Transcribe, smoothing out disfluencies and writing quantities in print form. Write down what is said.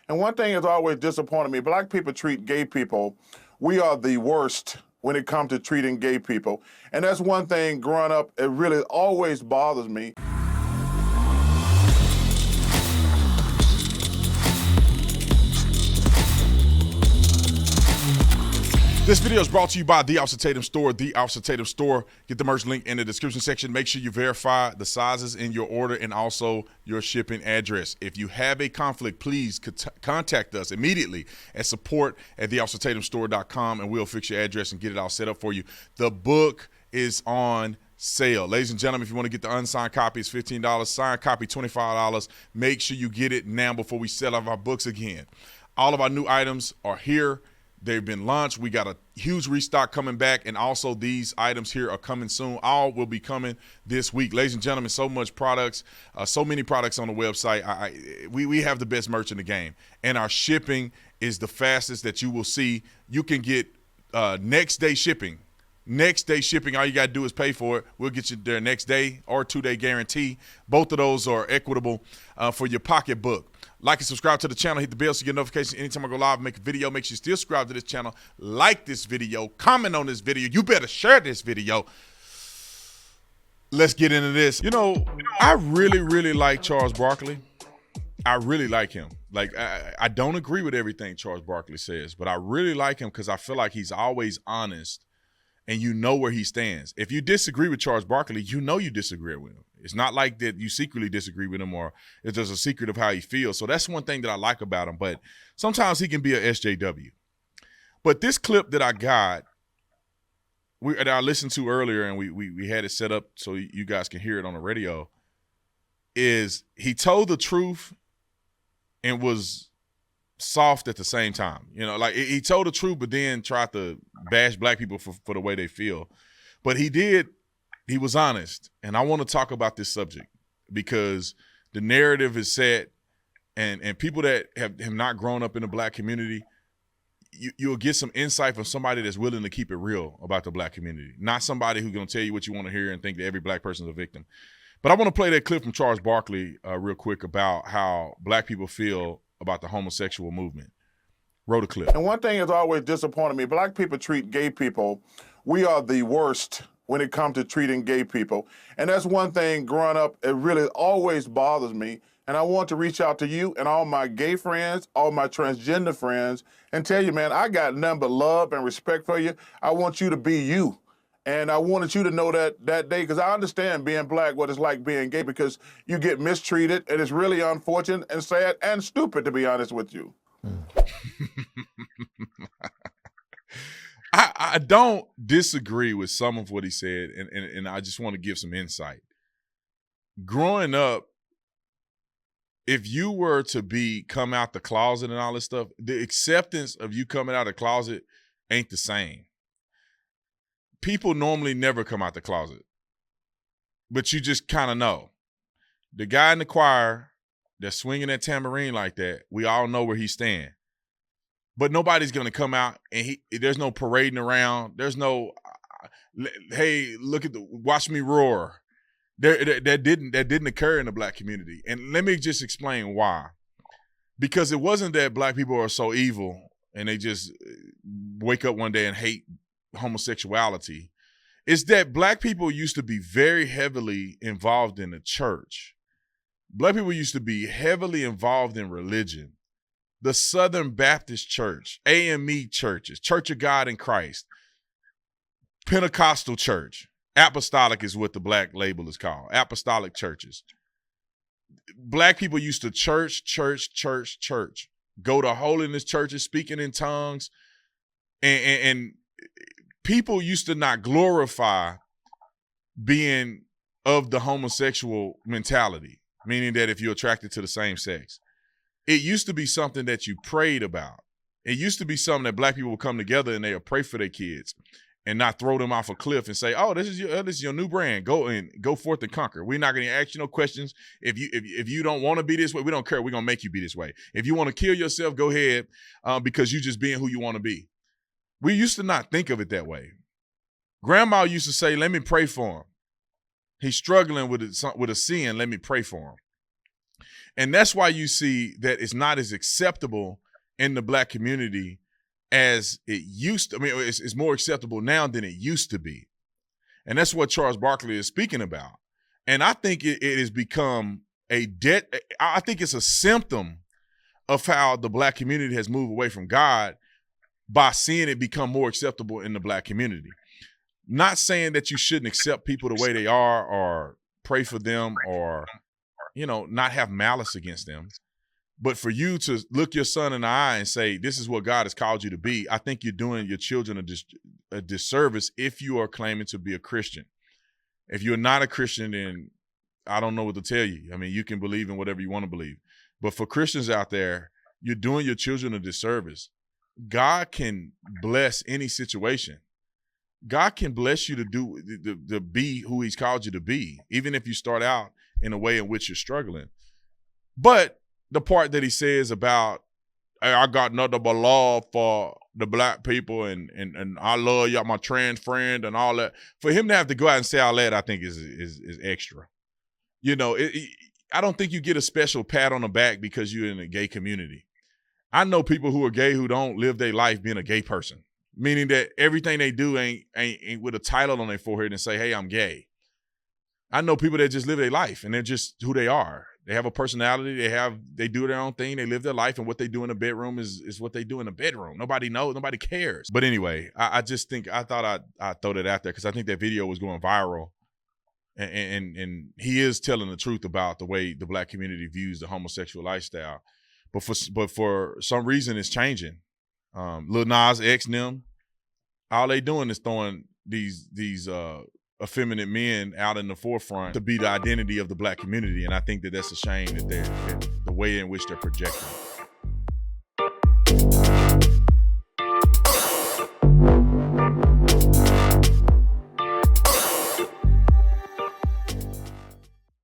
And one thing has always disappointed me, black people treat gay people, we are the worst when it comes to treating gay people. And that's one thing growing up, it really always bothers me. This video is brought to you by The Officer Tatum Store. The Officer Tatum Store. Get the merch link in the description section. Make sure you verify the sizes in your order and also your shipping address. If you have a conflict, please contact us immediately at support@theofficertatumstore.com and we'll fix your address and get it all set up for you. The book is on sale. Ladies and gentlemen, if you want to get the unsigned copy, it's $15. Signed copy, $25. Make sure you get it now before we sell off our books again. All of our new items are here. They've been launched. We got a huge restock coming back, and also these items here are coming soon. All will be coming this week. Ladies and gentlemen, so much products, so many products on the website. We have the best merch in the game, and our shipping is the fastest that you will see. You can get next day shipping. Next day shipping, all you got to do is pay for it. We'll get you there next day or 2-day guarantee. Both of those are equitable for your pocketbook. Like and subscribe to the channel. Hit the bell so you get notifications anytime I go live and make a video. Make sure you still subscribe to this channel. Like this video. Comment on this video. You better share this video. Let's get into this. You know, I really, really like Charles Barkley. I really like him. Like, I don't agree with everything Charles Barkley says, but I really like him because I feel like he's always honest and you know where he stands. If you disagree with Charles Barkley, you know you disagree with him. It's not like that you secretly disagree with him or it's just a secret of how he feels. So that's one thing that I like about him. But sometimes he can be a SJW. But this clip that I got, that I listened to earlier, and we had it set up so you guys can hear it on the radio, is he told the truth and was soft at the same time. You know, like he told the truth, but then tried to bash black people for the way they feel. But he was honest. And I want to talk about this subject because the narrative is set, and people that have not grown up in the black community, you'll get some insight from somebody that's willing to keep it real about the black community, not somebody who's going to tell you what you want to hear and think that every black person is a victim. But I want to play that clip from Charles Barkley real quick about how black people feel about the homosexual movement. Roll the clip. And one thing has always disappointed me, black people treat gay people, we are the worst when it comes to treating gay people. And that's one thing growing up, it really always bothers me. And I want to reach out to you and all my gay friends, all my transgender friends, and tell you, man, I got nothing but love and respect for you. I want you to be you. And I wanted you to know that day, because I understand being black, what it's like being gay, because you get mistreated, and it's really unfortunate and sad and stupid, to be honest with you. I don't disagree with some of what he said, and I just want to give some insight. Growing up, if you were to come out the closet and all this stuff, the acceptance of you coming out of the closet ain't the same. People normally never come out the closet, but you just kind of know. The guy in the choir that's swinging that tambourine like that, we all know where he stands. But nobody's going to come out, and there's no parading around. There's no, hey, watch me roar. That didn't occur in the black community. And let me just explain why. Because it wasn't that black people are so evil and they just wake up one day and hate homosexuality. It's that black people used to be very heavily involved in the church. Black people used to be heavily involved in religion. The Southern Baptist Church, AME churches, Church of God in Christ, Pentecostal church, apostolic is what the black label is called, apostolic churches. Black people used to church, go to holiness churches, speaking in tongues, and people used to not glorify being of the homosexual mentality, meaning that if you're attracted to the same sex. It used to be something that you prayed about. It used to be something that black people would come together and they would pray for their kids and not throw them off a cliff and say, oh, this is your new brand. Go forth and conquer. We're not going to ask you no questions. If you don't want to be this way, we don't care. We're going to make you be this way. If you want to kill yourself, go ahead, because you just being who you want to be. We used to not think of it that way. Grandma used to say, let me pray for him. He's struggling with a sin. Let me pray for him. And that's why you see that it's not as acceptable in the black community as it used to. I mean, it's more acceptable now than it used to be. And that's what Charles Barkley is speaking about. And I think it has become I think it's a symptom of how the black community has moved away from God by seeing it become more acceptable in the black community. Not saying that you shouldn't accept people the way they are or pray for them or, not have malice against them. But for you to look your son in the eye and say, this is what God has called you to be, I think you're doing your children a disservice if you are claiming to be a Christian. If you're not a Christian, then I don't know what to tell you. I mean, you can believe in whatever you want to believe. But for Christians out there, you're doing your children a disservice. God can bless any situation. God can bless you to be who he's called you to be, even if you start out in a way in which you're struggling. But the part that he says about, hey, I got nothing but love for the black people and I love y'all, my trans friend and all that. For him to have to go out and say all that, I think is extra. I don't think you get a special pat on the back because you're in a gay community. I know people who are gay who don't live their life being a gay person, meaning that everything they do ain't with a title on their forehead and say, hey, I'm gay. I know people that just live their life and they're just who they are. They have a personality. They do their own thing. They live their life, and what they do in the bedroom is what they do in the bedroom. Nobody knows. Nobody cares. But anyway, I just think I thought I'd throw that out there because I think that video was going viral, and he is telling the truth about the way the black community views the homosexual lifestyle. But for some reason, it's changing. Lil Nas X and them, all they doing is throwing these effeminate men out in the forefront to be the identity of the black community. And I think that that's a shame that the way in which they're projecting.